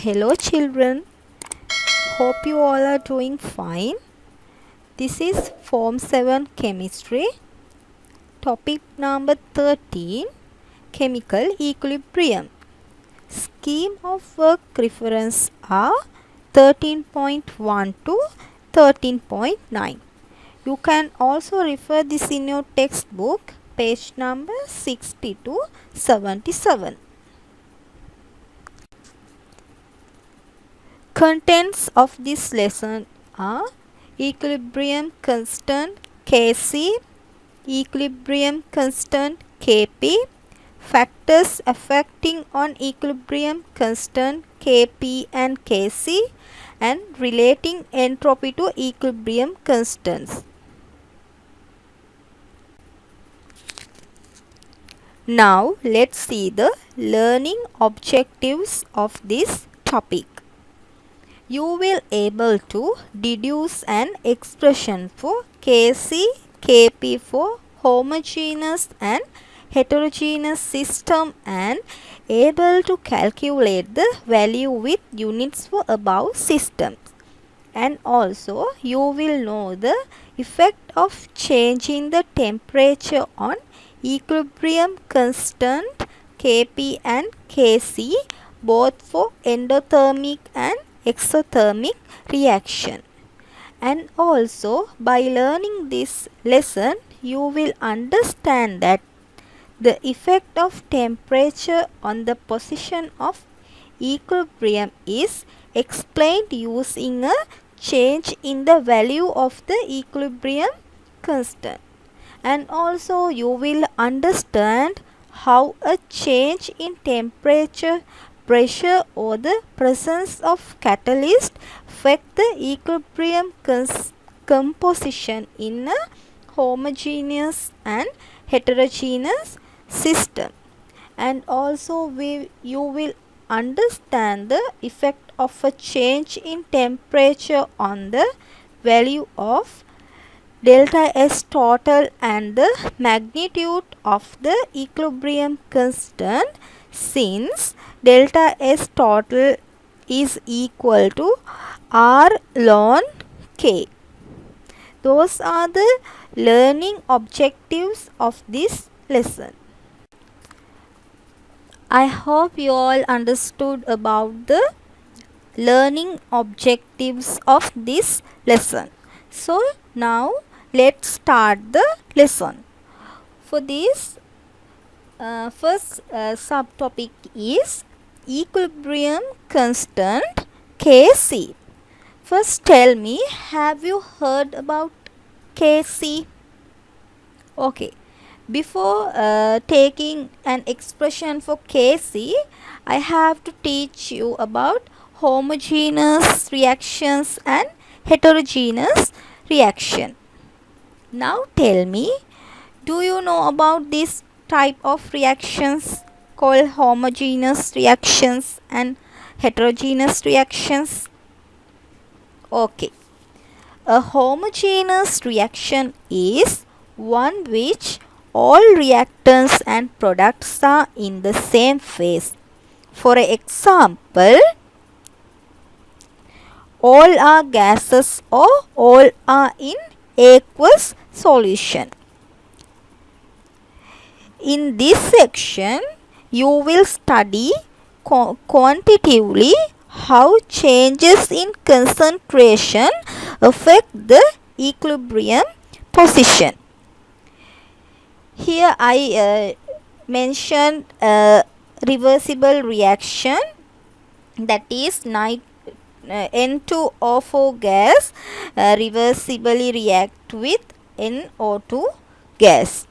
Hello children, hope you all are doing fine. This is Form 7 Chemistry, topic number 13, Chemical Equilibrium. Scheme of work reference are 13.1 to 13.9. You can also refer this in your textbook, page number 60 to 77. Contents of this lesson are equilibrium constant Kc, equilibrium constant Kp, factors affecting on equilibrium constant Kp and Kc, and relating entropy to equilibrium constants. Now let's see the learning objectives of this topic. You will able to deduce an expression for Kc, Kp for homogeneous and heterogeneous system and able to calculate the value with units for above systems. And also you will know the effect of changing the temperature on equilibrium constant Kp and Kc both for endothermic and exothermic reaction. And also by learning this lesson you will understand that the effect of temperature on the position of equilibrium is explained using a change in the value of the equilibrium constant. And also you will understand how a change in temperature, pressure or the presence of catalyst affect the equilibrium composition in a homogeneous and heterogeneous system. And also you will understand the effect of a change in temperature on the value of delta S total and the magnitude of the equilibrium constant, since delta S total is equal to R ln K. Those are the learning objectives of this lesson. I hope you all understood about the learning objectives of this lesson. So now let's start the lesson. For this first subtopic is equilibrium constant Kc. First tell me, have you heard about Kc? Okay. Before taking an expression for Kc, I have to teach you about homogeneous reactions and heterogeneous reaction. Now tell me, do you know about this type of reactions called homogeneous reactions and heterogeneous reactions? Okay. A homogeneous reaction is one which all reactants and products are in the same phase. For example, all are gases or all are in aqueous solution. In this section, you will study quantitatively how changes in concentration affect the equilibrium position. Here I mentioned a reversible reaction, that is N2O4 gas reversibly react with NO2 gas.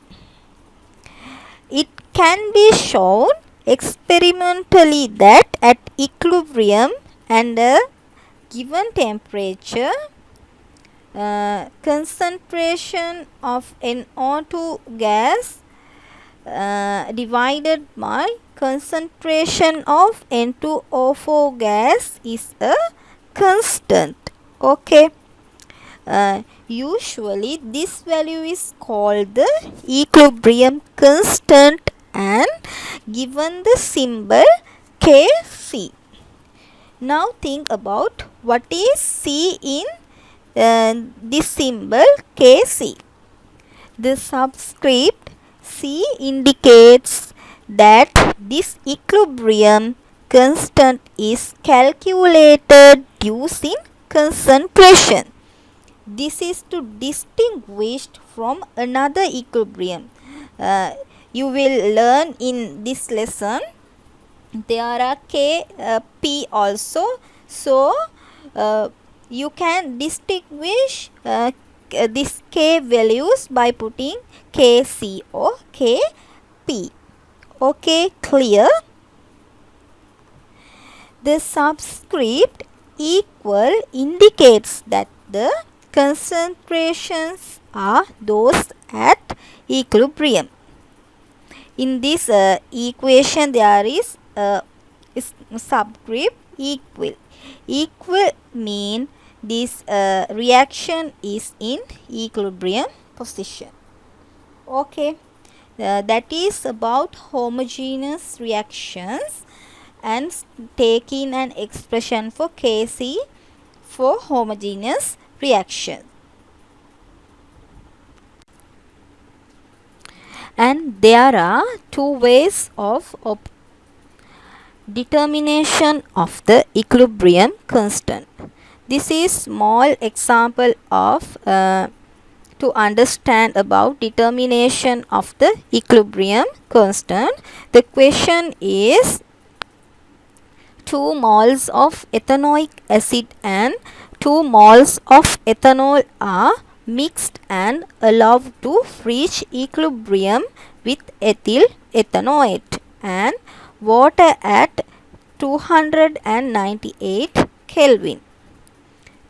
It can be shown experimentally that at equilibrium and a given temperature, concentration of NO2 gas divided by concentration of N2O4 gas is a constant. Okay. Usually this value is called the equilibrium constant and given the symbol Kc. Now think about what is C in this symbol Kc. The subscript C indicates that this equilibrium constant is calculated using concentration. This is to distinguish from another equilibrium. Uh, you will learn in this lesson. There are K, P also. So, you can distinguish this K values by putting Kc or Kp. Okay, clear? The subscript equal indicates that the concentrations are those at equilibrium. In this equation there is subscript equal. Equal mean this reaction is in equilibrium position. Okay, that is about homogeneous reactions, and taking an expression for Kc for homogeneous reaction. And there are two ways of determination of the equilibrium constant. This is small example of to understand about determination of the equilibrium constant. The question is 2 moles of ethanoic acid and 2 moles of ethanol are mixed and allowed to reach equilibrium with ethyl ethanoate and water at 298 Kelvin.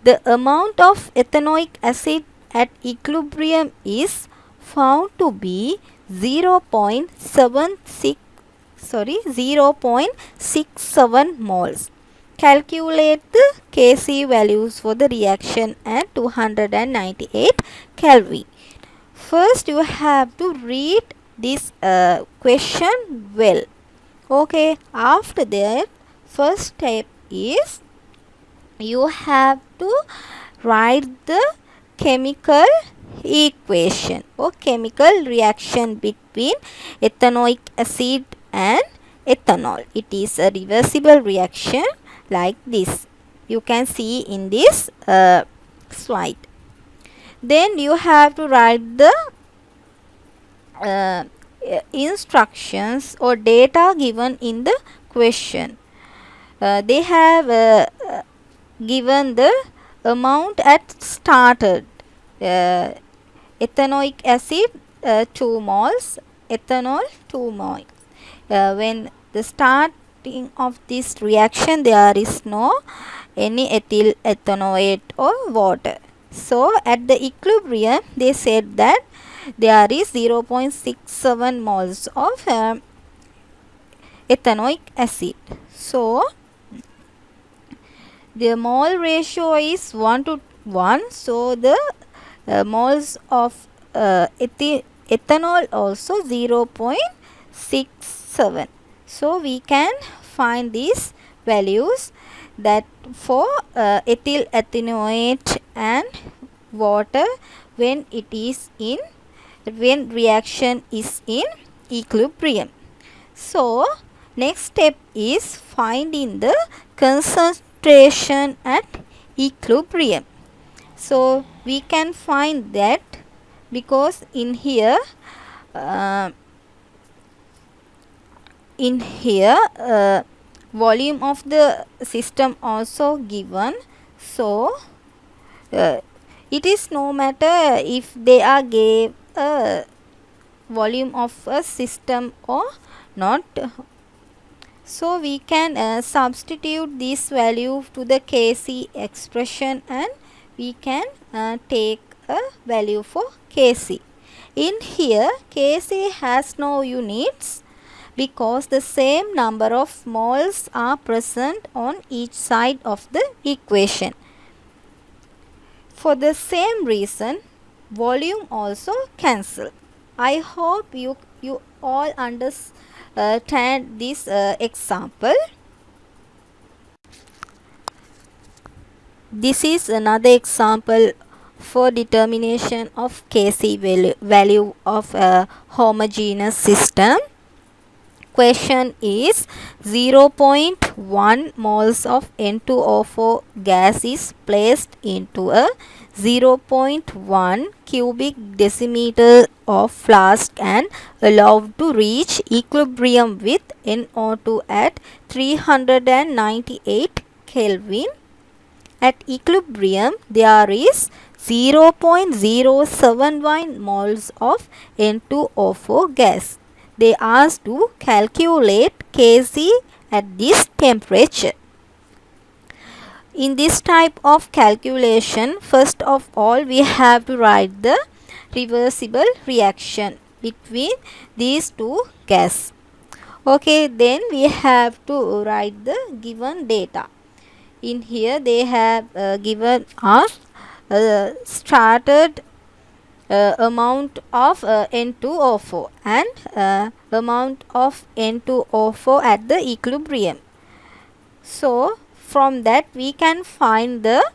The amount of ethanoic acid at equilibrium is found to be 0.67 moles. Calculate the Kc values for the reaction at 298 Kelvin. First you have to read this question well. Okay, after that, first step is you have to write the chemical equation or chemical reaction between ethanoic acid and ethanol. It is a reversible reaction like this. You can see in this slide. Then you have to write the instructions or data given in the question. They have given the amount at started. Ethanoic acid 2 moles, ethanol 2 moles. When the starting of this reaction there is no any ethyl ethanoate or water. So at the equilibrium they said that there is 0.67 moles of ethanoic acid. So the mole ratio is 1 to 1. So the moles of ethanol also 0.67. So we can find these values that for ethyl ethanoate and water when reaction is in equilibrium. So next step is finding the concentration at equilibrium. So we can find that because in here volume of the system also given. So it is no matter if they are gave a volume of a system or not. So we can substitute this value to the Kc expression and we can take a value for Kc. In here Kc has no units because the same number of moles are present on each side of the equation. For the same reason volume also cancel. I hope you all understand this example. This is another example for determination of Kc value of a homogeneous system. Question is, zero point 0.1 moles of N2O4 gas is placed into a zero point 0.1 cubic decimeter of flask and allowed to reach equilibrium with NO2 at 398 Kelvin. At equilibrium, there is 0.071 moles of N2O4 gas. They asked to calculate Kc at this temperature. In this type of calculation, first of all, we have to write the reversible reaction between these two gases. Okay, then we have to write the given data. In here they have given us started amount of N2O4 and amount of N2O4 at the equilibrium. So from that we can find the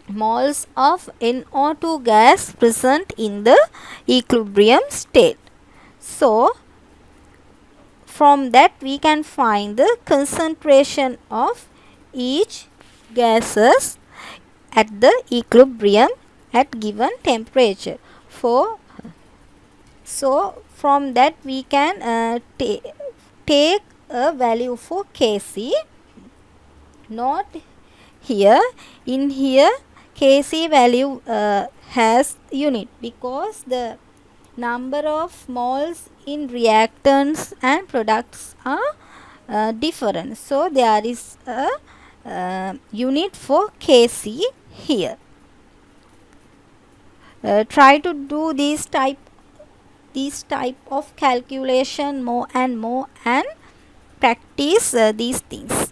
moles of NO2 gas present in the equilibrium state. So from that we can find the concentration of each gases at the equilibrium at given temperature. So from that we can take a value for Kc. Not here. In here Kc value has unit because the number of moles in reactants and products are different. So there is a unit for Kc here. Try to do this type of calculation more and more and practice these things.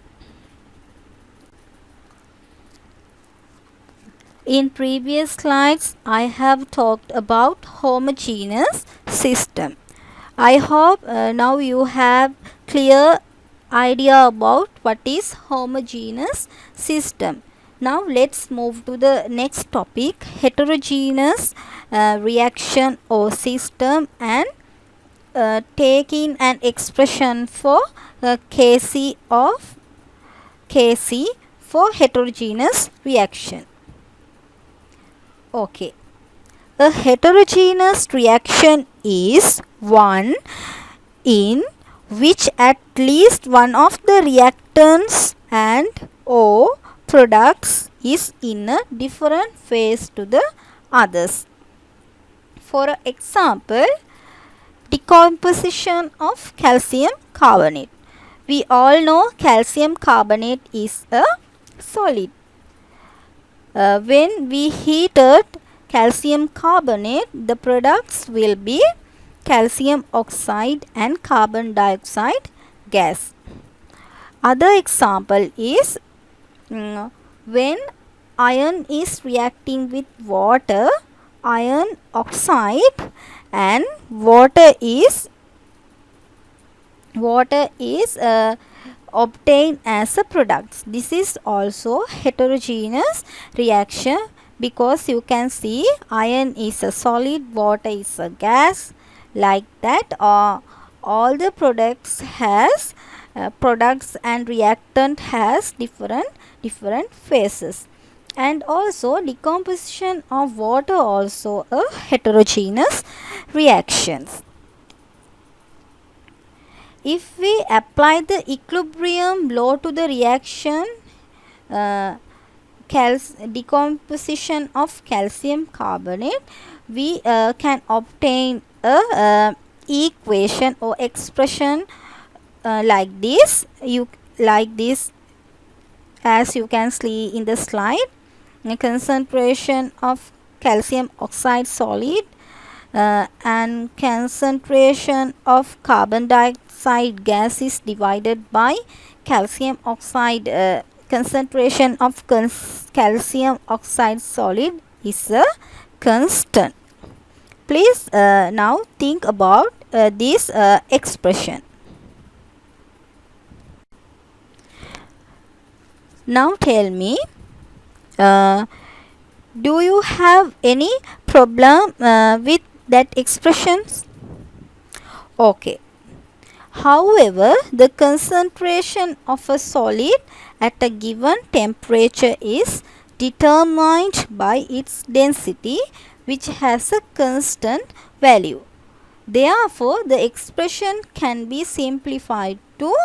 In previous slides, I have talked about homogeneous system. I hope now you have clear idea about what is homogeneous system. Now let's move to the next topic, heterogeneous reaction or system, and take in an expression for Kc for heterogeneous reaction. Okay. A heterogeneous reaction is one in which at least one of the reactants and or products is in a different phase to the others. For example, decomposition of calcium carbonate. We all know calcium carbonate is a solid. When we heated calcium carbonate, the products will be calcium oxide and carbon dioxide gas. Other example is when iron is reacting with water, iron oxide and water is obtained as a product. This is also heterogeneous reaction because you can see iron is a solid, water is a gas, like that. All the products and reactant has different phases. And also decomposition of water also a heterogeneous reactions. If we apply the equilibrium law to the reaction, decomposition of calcium carbonate, we can obtain a equation or expression like this. As you can see in the slide, the concentration of calcium oxide solid and concentration of carbon dioxide gas is divided by calcium oxide concentration of calcium oxide solid is a constant. Please now think about this expression. Now tell me, Uh, do you have any problem with that expressions? Okay. However, the concentration of a solid at a given temperature is determined by its density, which has a constant value. Therefore, the expression can be simplified to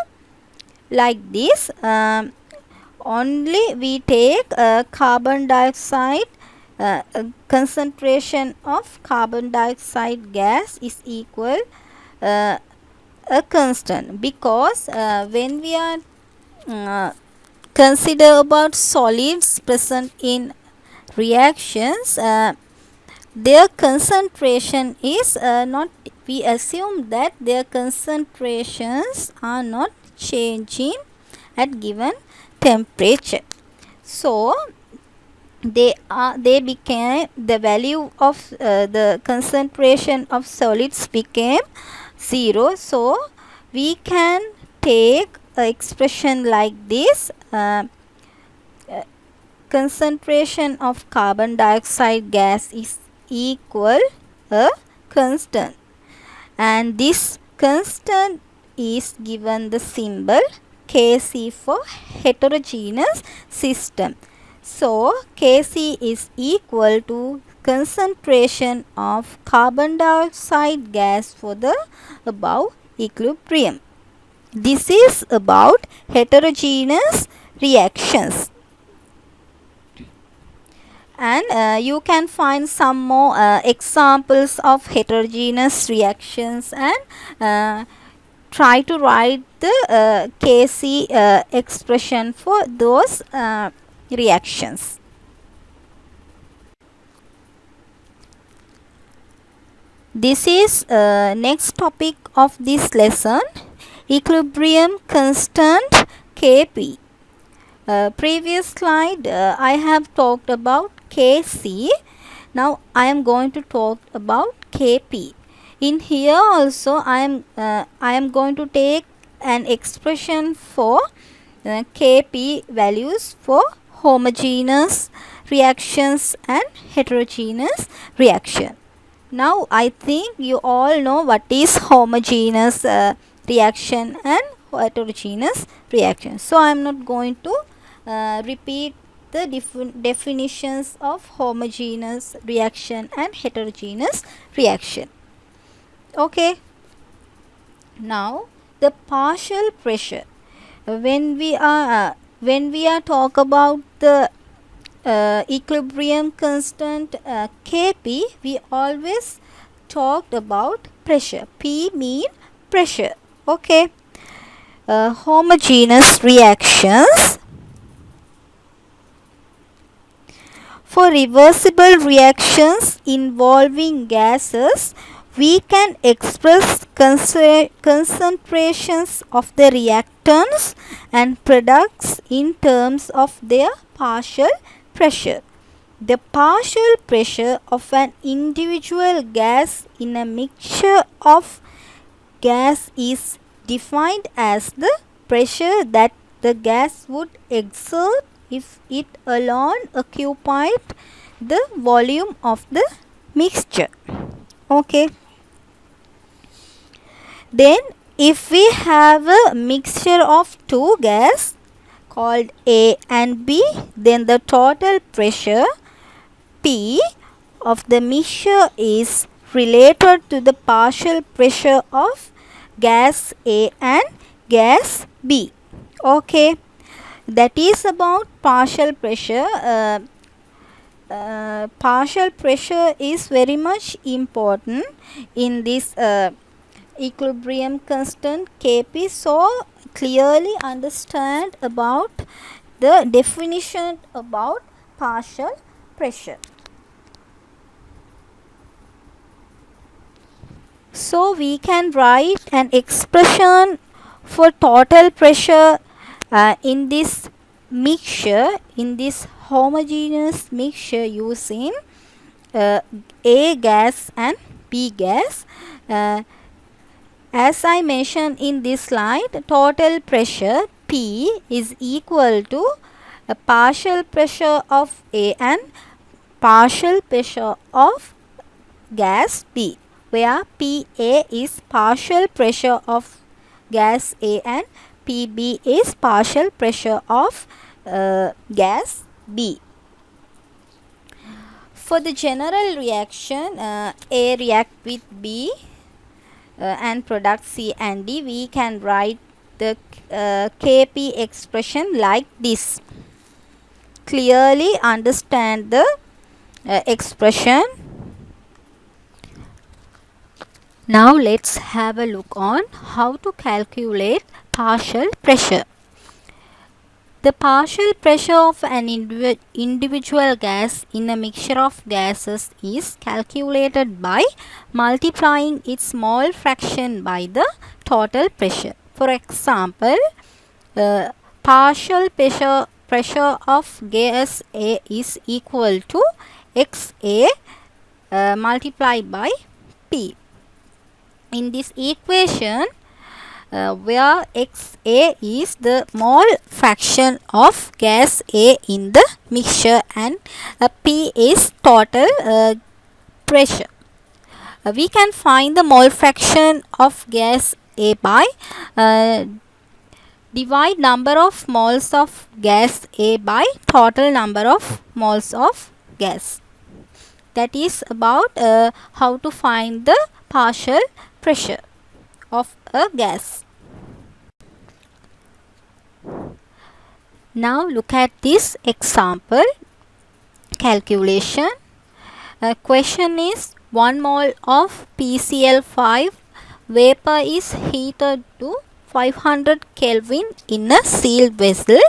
like this. Only we take carbon dioxide, concentration of carbon dioxide gas is equal uh, a constant, because when we are uh, consider about solids present in reactions, their concentration is not, we assume that their concentrations are not changing at given temperature. So they became the value of the concentration of solids became 0. So we can take a expression like this. Concentration of carbon dioxide gas is equal a constant, and this constant is given the symbol Kc for heterogeneous system. So Kc is equal to concentration of carbon dioxide gas for the above equilibrium. This is about heterogeneous reactions. And you can find some more examples of heterogeneous reactions, and try to write the Kc expression for those reactions. This is next topic of this lesson, equilibrium constant Kp. Previous slide I have talked about Kc. Now I am going to talk about Kp. In here also I am going to take an expression for Kp values for homogeneous reactions and heterogeneous reaction. Now I think you all know what is homogeneous reaction and heterogeneous reaction. So I am not going to repeat the definitions of homogeneous reaction and heterogeneous reaction. Okay. Now the partial pressure. When we are talk about the equilibrium constant Kp, we always talked about pressure. P mean pressure. Okay. Homogeneous reactions. For reversible reactions involving gases, we can express concentrations of the reactants and products in terms of their partial pressure. The partial pressure of an individual gas in a mixture of gas is defined as the pressure that the gas would exert if it alone occupied the volume of the mixture. Okay. Then if we have a mixture of two gas called A and B, then the total pressure P of the mixture is related to the partial pressure of gas A and gas B. Okay. That is about partial pressure. Partial pressure is very much important in this equilibrium constant Kp. So clearly understand about the definition about partial pressure. So we can write an expression for total pressure in this mixture, in this homogeneous mixture using A gas and B gas. As I mentioned in this slide, total pressure P is equal to a partial pressure of A and partial pressure of gas B, where PA is partial pressure of gas A and PB is partial pressure of gas B. For the general reaction, A react with B and product C and D, we can write the Kp expression like this. Clearly understand the expression. Now let's have a look on how to calculate partial pressure. The partial pressure of an individual gas in a mixture of gases is calculated by multiplying its mole fraction by the total pressure. For example, partial pressure of gas A is equal to XA multiplied by P. In this equation, where XA is the mole fraction of gas A in the mixture and P is total pressure. We can find the mole fraction of gas A by divide number of moles of gas A by total number of moles of gas. That is about how to find the partial pressure of a gas. Now look at this example calculation. Question is 1 mole of PCl5 vapor is heated to 500 Kelvin in a sealed vessel.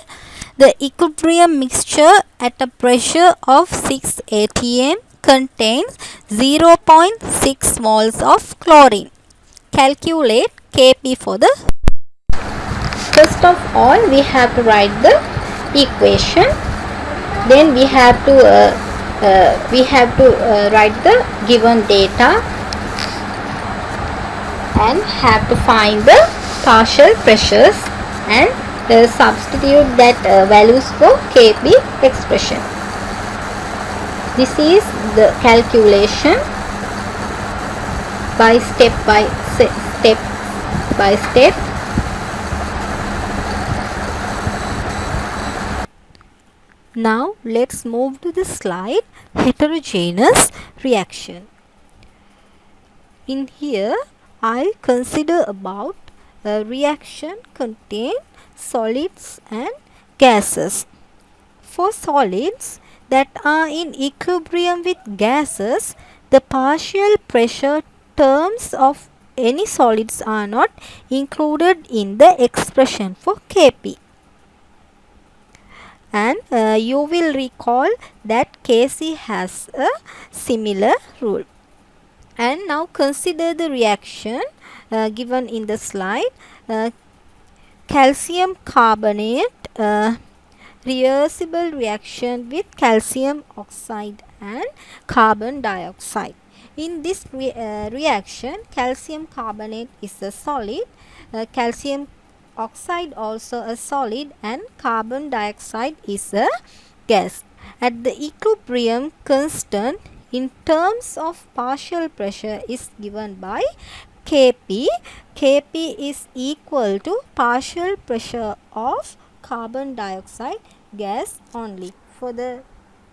The equilibrium mixture at a pressure of 6 atm contains 0.6 moles of chlorine. Calculate Kp for the. First of all, we have to write the equation. Then we have to write the given data and have to find the partial pressures and substitute that values for Kp expression. This is the calculation by step by step. Now let's move to the slide heterogeneous reaction. In here, I'll consider about a reaction contain solids and gases. For solids that are in equilibrium with gases, the partial pressure terms of any solids are not included in the expression for Kp. And you will recall that Kc has a similar rule. And now consider the reaction given in the slide. Calcium carbonate reversible reaction with calcium oxide and carbon dioxide. In this reaction, calcium carbonate is a solid, calcium oxide also a solid, and carbon dioxide is a gas. At the equilibrium constant in terms of partial pressure is given by Kp. Kp is equal to partial pressure of carbon dioxide gas only. For the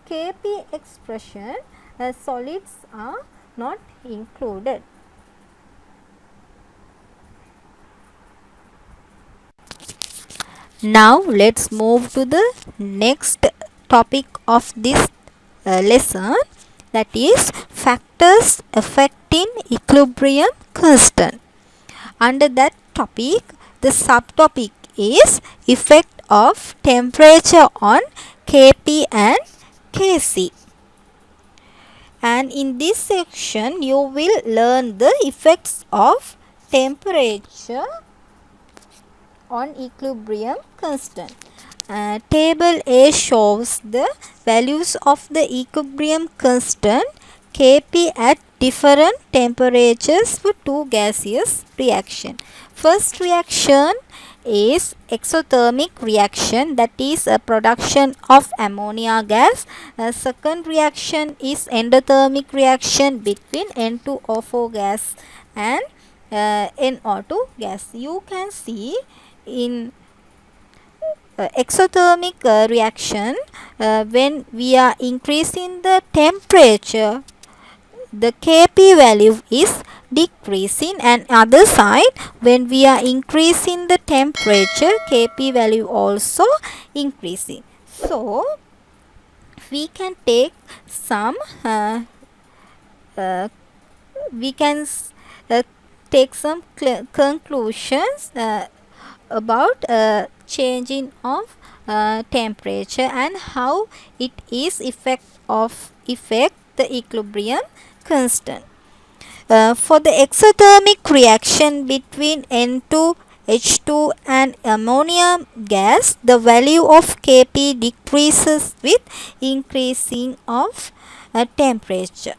Kp expression, solids are not included. Now let's move to the next topic of this lesson, that is factors affecting equilibrium constant. Under that topic, the subtopic is effect of temperature on Kp and Kc. And in this section, you will learn the effects of temperature on equilibrium constant. Table A shows the values of the equilibrium constant Kp at different temperatures for two gaseous reaction. First reaction, is exothermic reaction, that is a production of ammonia gas. Second reaction is endothermic reaction between N2O4 gas and NO2 gas. You can see in exothermic reaction, when we are increasing the temperature, the Kp value is decreasing, and other side, when we are increasing the temperature, Kp value also increasing. So we can take some uh, we can take some conclusions about changing of temperature and how it is affect the equilibrium constant. For the exothermic reaction between N2H2 and ammonia gas, the value of Kp decreases with increasing of temperature.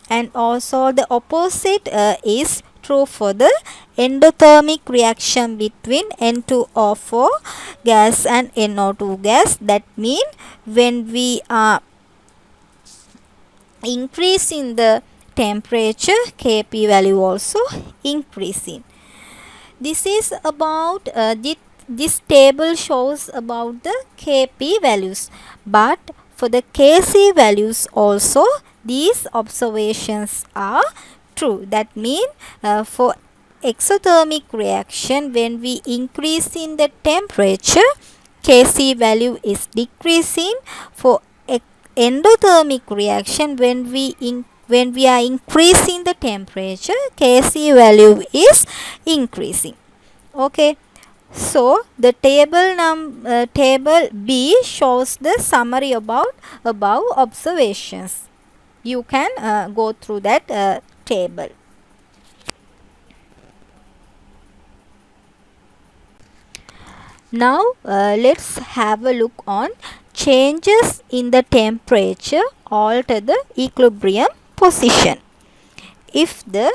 And also the opposite is true for the endothermic reaction between N2O4 gas and NO2 gas. That means when we are increasing the temperature, Kp value also increasing. This is about this table shows about the Kp values, but for the Kc values also these observations are true. That means for exothermic reaction, when we increase in the temperature, Kc value is decreasing. For endothermic reaction, when we are increasing the temperature, Kc value is increasing. Okay, so the table B shows the summary about above observations. You can go through that table. Now let's have a look on changes in the temperature alter the equilibrium position. If the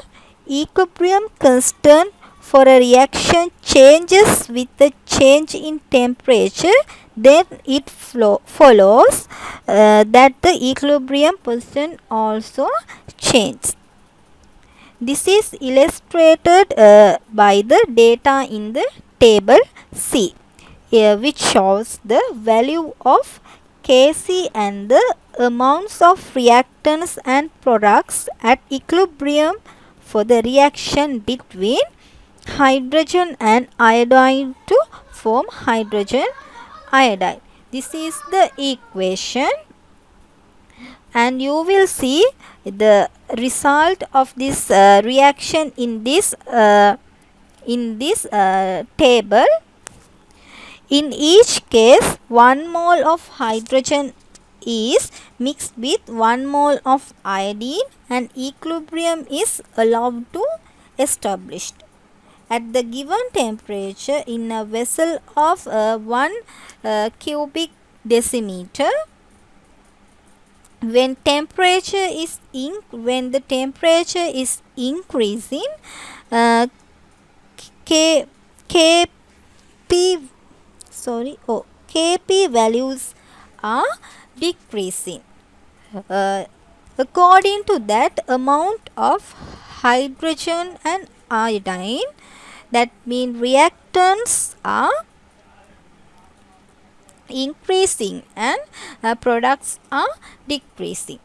equilibrium constant for a reaction changes with the change in temperature, then it follows that the equilibrium position also changes. This is illustrated by the data in the table C, which shows the value of Kc and the amounts of reactants and products at equilibrium for the reaction between hydrogen and iodine to form hydrogen iodide. This is the equation, and you will see the result of this reaction in this table. In each case, 1 mole of hydrogen is mixed with 1 mole of iodine, and equilibrium is allowed to established. At the given temperature in a vessel of 1 cubic decimeter, when the temperature is increasing, Kp values are decreasing. According to that amount of hydrogen and iodine, that means reactants are increasing and products are decreasing.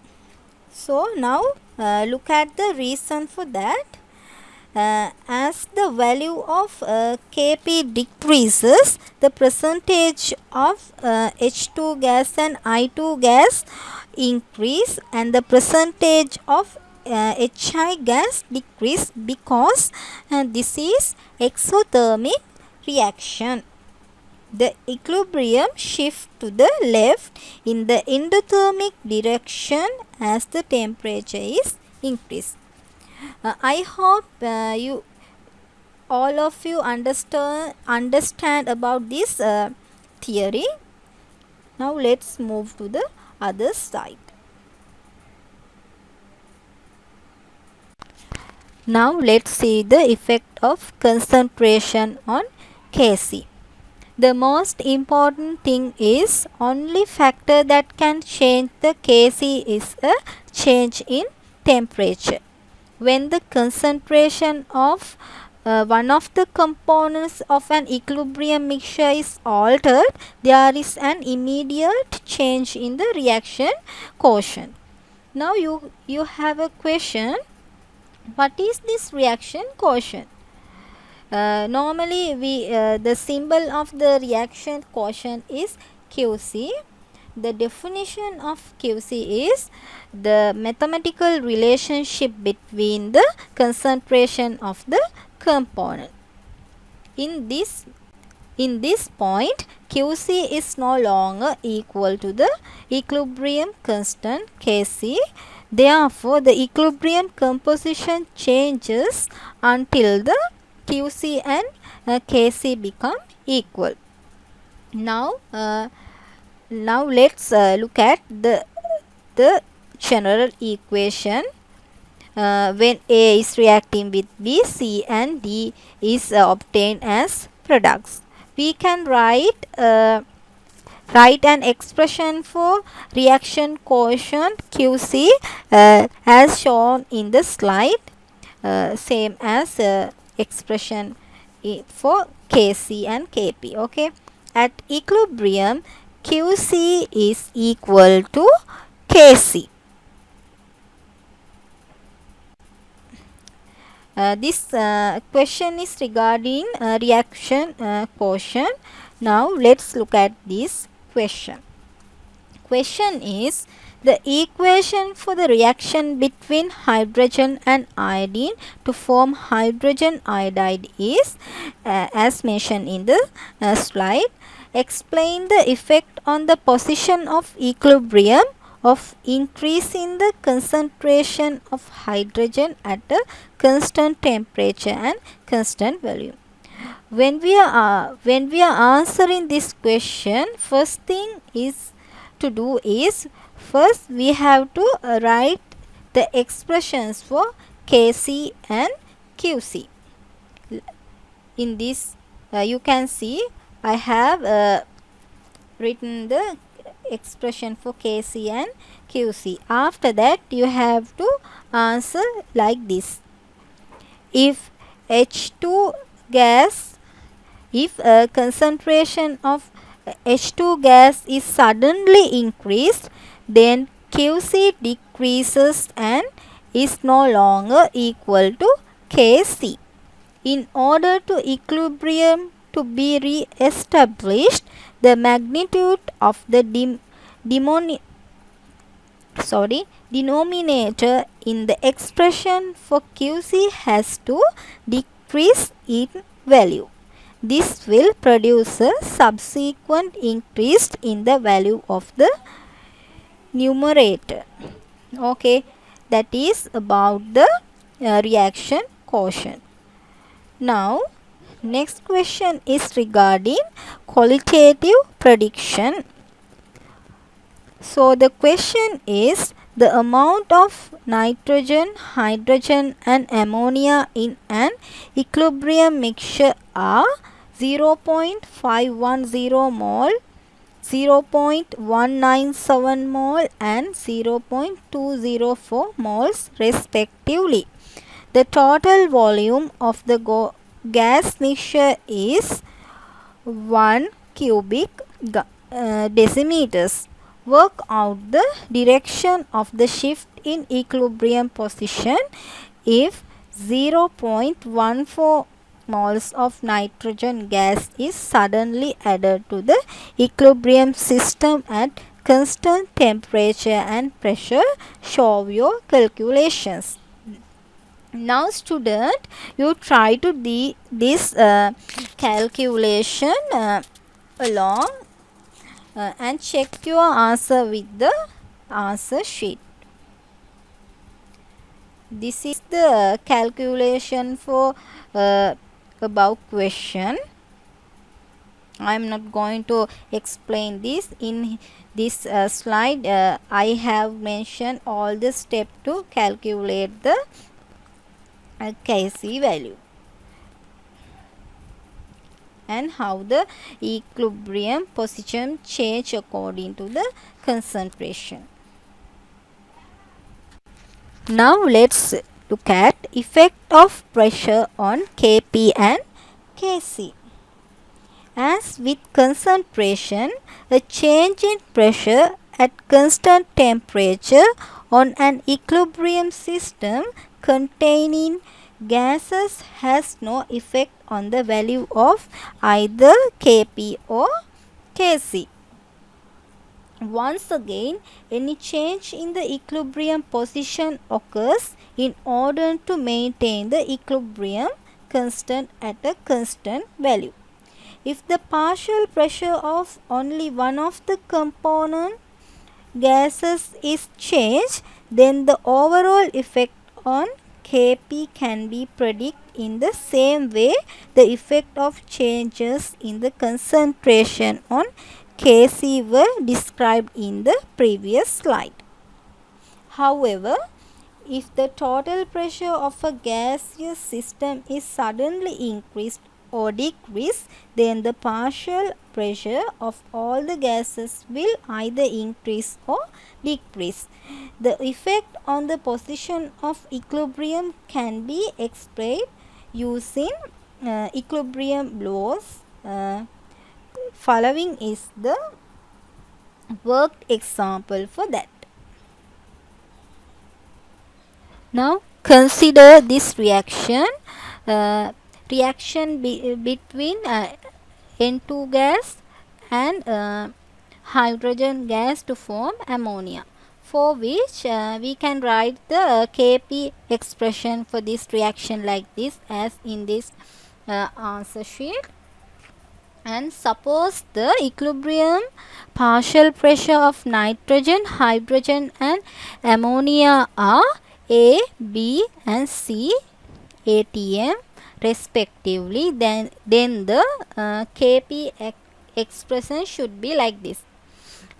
So now look at the reason for that. As the value of Kp decreases, the percentage of H2 gas and I2 gas increase, and the percentage of Hi gas decrease, because this is exothermic reaction. The equilibrium shift to the left in the endothermic direction as the temperature is increased. I hope you all of you understand about this theory. Now let's move to the other side. Now let's see the effect of concentration on Kc. The most important thing is only factor that can change the Kc is a change in temperature. When the concentration of one of the components of an equilibrium mixture is altered, there is an immediate change in the reaction quotient. Now you have a question, what is this reaction quotient? Normally the symbol of the reaction quotient is Qc. The definition of Qc is the mathematical relationship between the concentration of the component. In this point, Qc is no longer equal to the equilibrium constant Kc. Therefore, the equilibrium composition changes until the Qc and Kc become equal. Now let's look at the general equation when A is reacting with B, C and D is obtained as products. We can write an expression for reaction quotient Qc as shown in the slide, same as expression for Kc and Kp. Okay, at equilibrium Qc is equal to Kc. This question is regarding reaction quotient. Now let's look at this question. Question is, the equation for the reaction between hydrogen and iodine to form hydrogen iodide is as mentioned in the slide. Explain the effect on the position of equilibrium of increase in the concentration of hydrogen at a constant temperature and constant volume. When we are answering this question, first thing is to do is, first we have to write the expressions for Kc and Qc. In this you can see I have written the expression for Kc and Qc. After that you have to answer like this. If H2 gas, if a concentration of H2 gas is suddenly increased, then Qc decreases and is no longer equal to Kc. In order to equilibrium to be re-established, the magnitude of the denominator in the expression for Qc has to decrease in value. This will produce a subsequent increase in the value of the numerator. Okay, that is about the reaction quotient. Now next question is regarding qualitative prediction. So the question is, the amount of nitrogen, hydrogen and ammonia in an equilibrium mixture are 0.510 mole, 0.197 mole and 0.204 moles respectively. The total volume of the gas mixture is 1 cubic decimeters. Work out the direction of the shift in equilibrium position if 0.14 moles of nitrogen gas is suddenly added to the equilibrium system at constant temperature and pressure. Show your calculations. Now student, you try to do this calculation along and check your answer with the answer sheet. This is the calculation for above question. I am not going to explain this in this slide. I have mentioned all the steps to calculate the Kc value. and how the equilibrium position change according to the concentration. Now let's look at effect of pressure on Kp and Kc. As with concentration, a change in pressure at constant temperature on an equilibrium system containing gases has no effect on the value of either Kp or Kc. Once again, any change in the equilibrium position occurs in order to maintain the equilibrium constant at a constant value. If the partial pressure of only one of the component gases is changed, then the overall effect on Kp can be predicted in the same way the effect of changes in the concentration on Kc were described in the previous slide. However, if the total pressure of a gaseous system is suddenly increased or decreased, then the partial pressure of all the gases will either increase or decrease. The effect on the position of equilibrium can be explained using equilibrium laws. Following is the worked example for that. Now consider this reaction, between N2 gas and hydrogen gas to form ammonia, for which we can write the Kp expression for this reaction like this as in this answer sheet. And suppose the equilibrium partial pressure of nitrogen, hydrogen and ammonia are A, B and C atm respectively, then the Kp expression should be like this.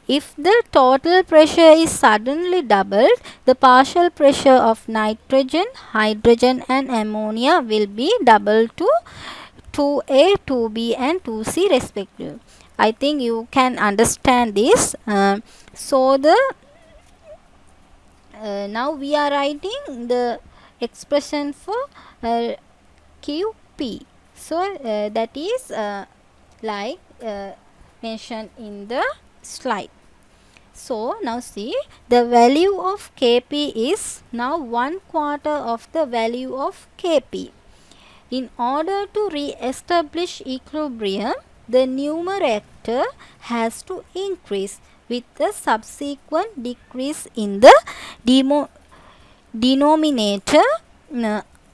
If the total pressure is suddenly doubled, the partial pressure of nitrogen, hydrogen and ammonia will be doubled to 2A, 2B and 2C respectively. I think you can understand this. So the now we are writing the expression for Qp. So that is like mentioned in the slide. So now see, the value of Kp is now 1/4 of the value of Kp. In order to re-establish equilibrium, the numerator has to increase with a subsequent decrease in the denominator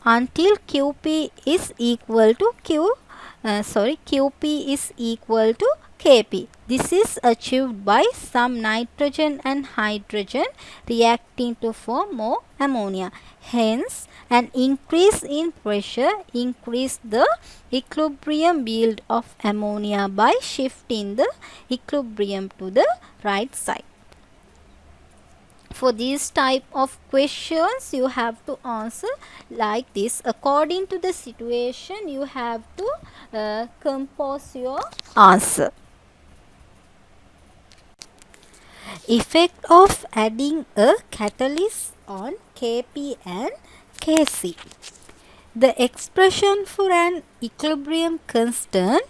until Qp is equal to Qp is equal to Kp. This is achieved by some nitrogen and hydrogen reacting to form more ammonia. Hence, an increase in pressure increase the equilibrium yield of ammonia by shifting the equilibrium to the right side. For these type of questions, you have to answer like this. According to the situation, you have to compose your answer. Effect of adding a catalyst on Kp and Kc. The expression for an equilibrium constant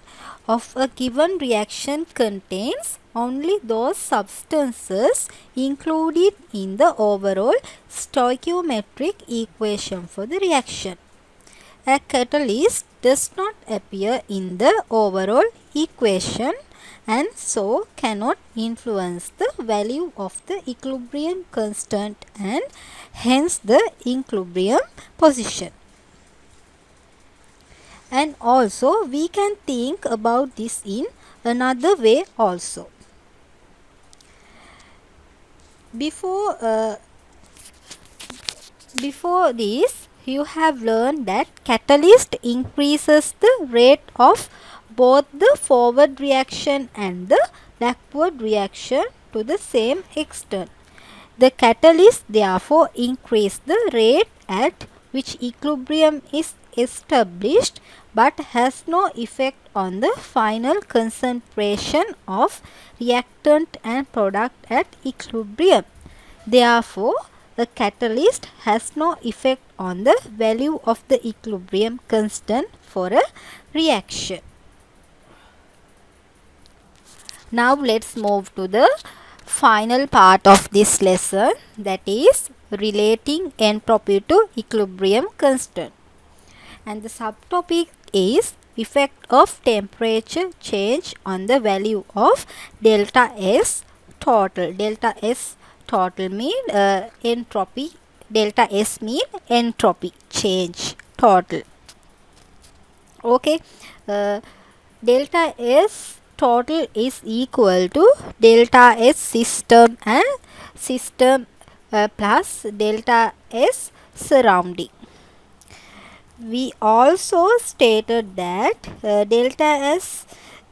of a given reaction contains only those substances included in the overall stoichiometric equation for the reaction. A catalyst does not appear in the overall equation and so cannot influence the value of the equilibrium constant and hence the equilibrium position. And also we can think about this in another way also. Before this, you have learned that catalyst increases the rate of both the forward reaction and the backward reaction to the same extent. The catalyst therefore increase the rate at which equilibrium is established but has no effect on the final concentration of reactant and product at equilibrium. Therefore, a catalyst has no effect on the value of the equilibrium constant for a reaction. Now let's move to the final part of this lesson, that is relating entropy to equilibrium constant. And the subtopic is effect of temperature change on the value of delta S total. Delta S total mean entropy. Delta S mean entropy change total. Okay. Uh, Delta S total is equal to delta S system and system plus delta S surrounding. We also stated that delta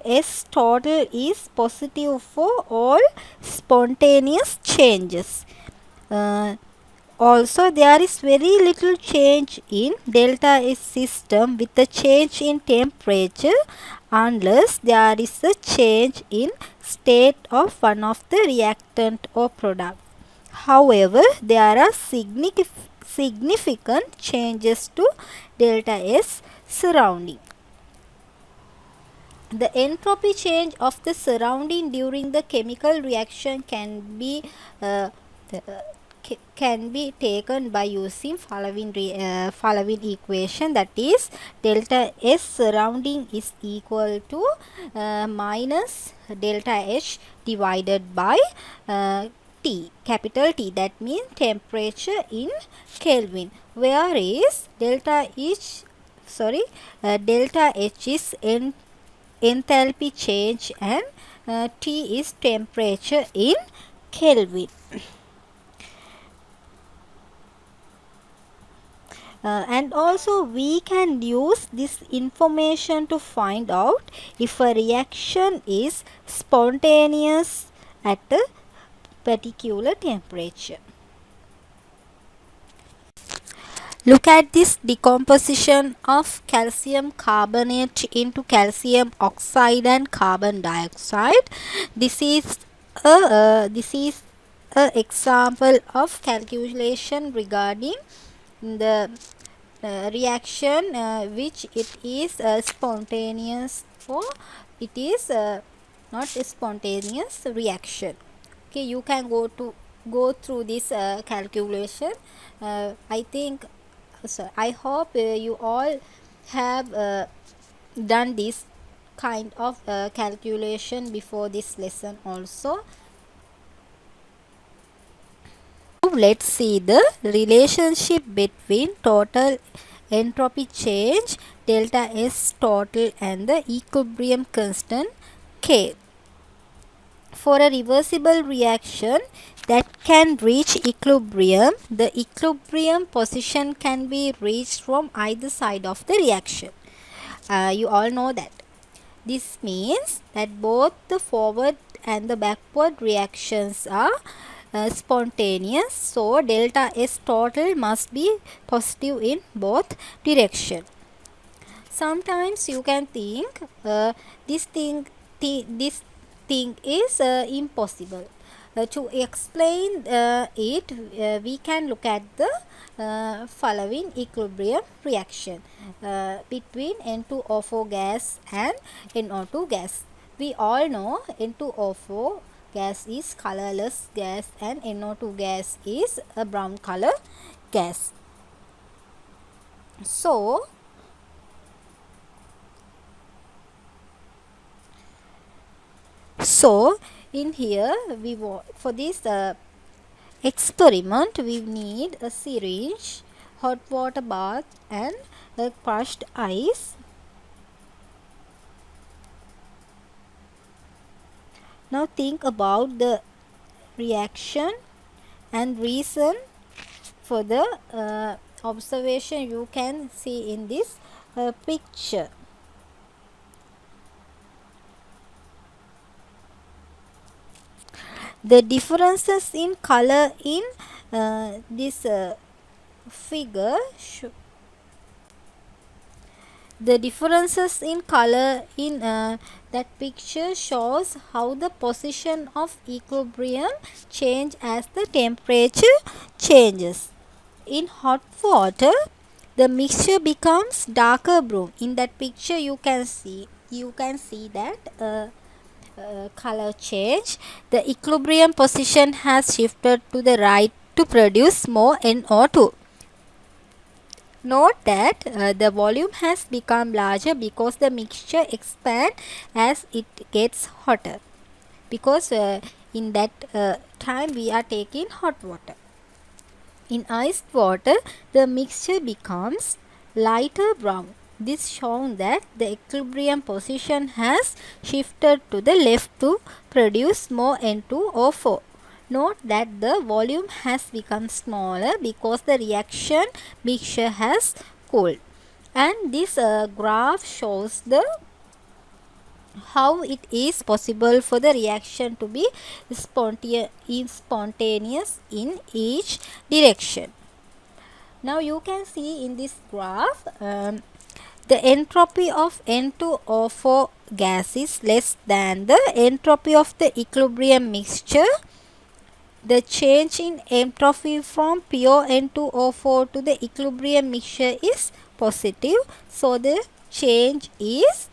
S total is positive for all spontaneous changes. Uh, Also, there is very little change in delta S system with a change in temperature unless there is a change in state of one of the reactant or product. However, there are significant changes to delta S surrounding. The entropy change of the surrounding during the chemical reaction uh, can be taken by using following equation, that is delta S surrounding is equal to minus delta H divided by T, capital T, that means temperature in Kelvin, whereas delta H is enthalpy change and T is temperature in Kelvin. And also we can use this information to find out if a reaction is spontaneous at a particular temperature. Look at this decomposition of calcium carbonate into calcium oxide and carbon dioxide. This is a example of calculation regarding the reaction which it is spontaneous or it is not a spontaneous reaction. Okay, you can go through this calculation. I think so I hope you all have done this kind of calculation before this lesson also. Now let's see the relationship between total entropy change delta S total and the equilibrium constant K. For a reversible reaction that can reach equilibrium, the equilibrium position can be reached from either side of the reaction. You all know that. This means that both the forward and the backward reactions are spontaneous, so delta S total must be positive in both directions. Sometimes you can think this thing is impossible. To explain it, we can look at the following equilibrium reaction between N2O4 gas and NO2 gas. We all know N2O4 gas is colorless gas and NO2 gas is a brown color gas. So in here we for this experiment we need a syringe, hot water bath and crushed ice. Now think about the reaction and reason for the observation you can see in this picture. The differences in color in this figure The differences in color in that picture shows how the position of equilibrium change as the temperature changes. In hot water, the mixture becomes darker brown. In that picture, you can see that color change. The equilibrium position has shifted to the right to produce more NO2. Note that the volume has become larger because the mixture expands as it gets hotter. Because in that time we are taking hot water. In iced water, the mixture becomes lighter brown. This shows that the equilibrium position has shifted to the left to produce more N2O4. Note that the volume has become smaller because the reaction mixture has cooled. And this graph shows the how it is possible for the reaction to be spontaneous in each direction. Now you can see in this graph the entropy of N2O4 gas is less than the entropy of the equilibrium mixture. The change in entropy from pure N2O4 to the equilibrium mixture is positive, so the change is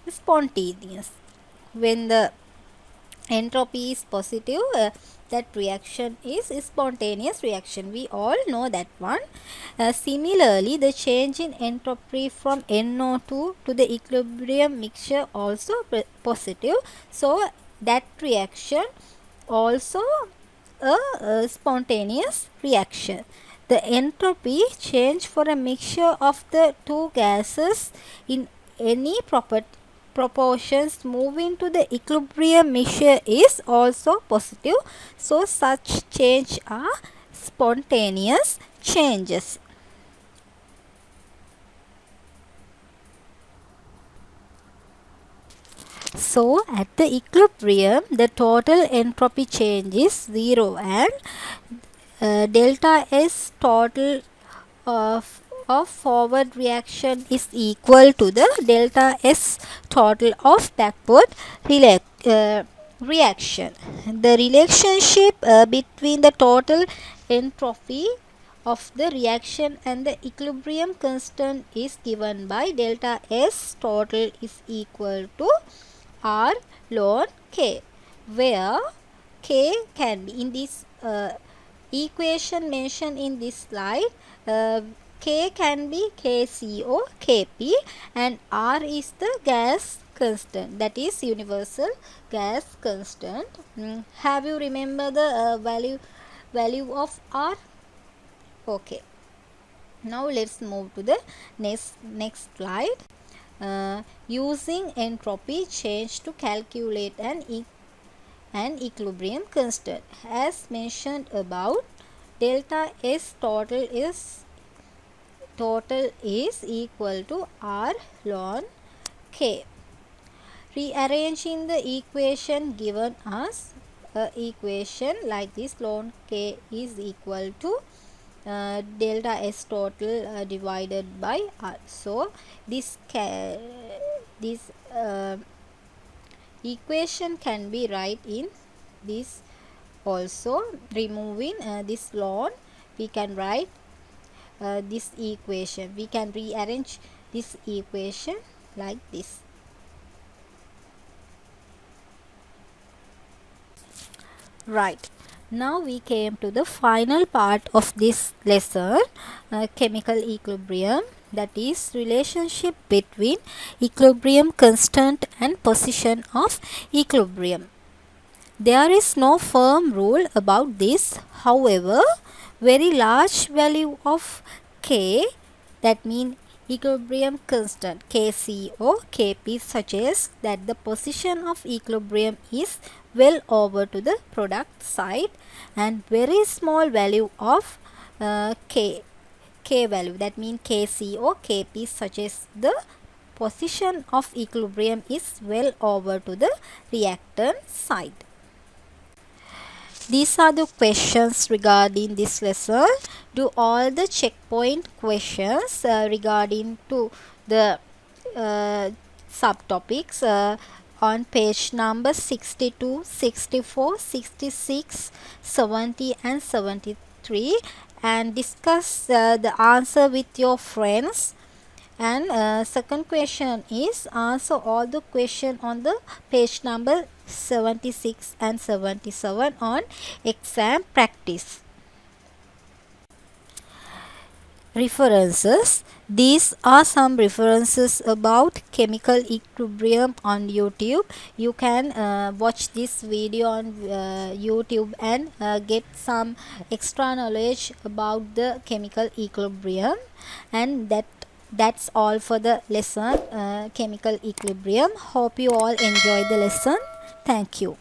spontaneous. When the entropy is positive, that reaction is a spontaneous reaction. We all know that one. Similarly, the change in entropy from NO2 to the equilibrium mixture also positive. So that reaction also a spontaneous reaction. The entropy change for a mixture of the two gases in any proportions moving to the equilibrium mixture is also positive. So such change are spontaneous changes. So at the equilibrium, the total entropy change is 0 and delta S total of forward reaction is equal to the delta S total of backward reaction. The relationship between the total entropy of the reaction and the equilibrium constant is given by delta S total is equal to R ln K, where K can be in this equation mentioned in this slide. K can be KCO, Kp, and R is the gas constant, that is universal gas constant. Have you remember the value of R? Okay. Now let's move to the next slide. Using entropy change to calculate an equilibrium constant. As mentioned above, delta S total is equal to R ln K. Rearranging the equation given us equation like this, ln K is equal to delta S total divided by R. So this equation can be write in this also. Removing this ln, we can write this equation. We can rearrange this equation like this. Right. Now we came to the final part of this lesson, chemical equilibrium, that is relationship between equilibrium constant and position of equilibrium. There is no firm rule about this. However, very large value of K, that means equilibrium constant Kc or Kp, suggests that the position of equilibrium is well over to the product side, and very small value of K value, that means Kc or Kp, suggests the position of equilibrium is well over to the reactant side. These are the questions regarding this lesson. Do all the checkpoint questions regarding to the subtopics on page number 62, 64, 66, 70 and 73, and discuss the answer with your friends. And second question is answer all the question on the page number 76 and 77 on exam practice. References. These are some references about chemical equilibrium on YouTube. You can watch this video on YouTube and get some extra knowledge about the chemical equilibrium. And that's all for the lesson chemical equilibrium. Hope you all enjoy the lesson. Thank you.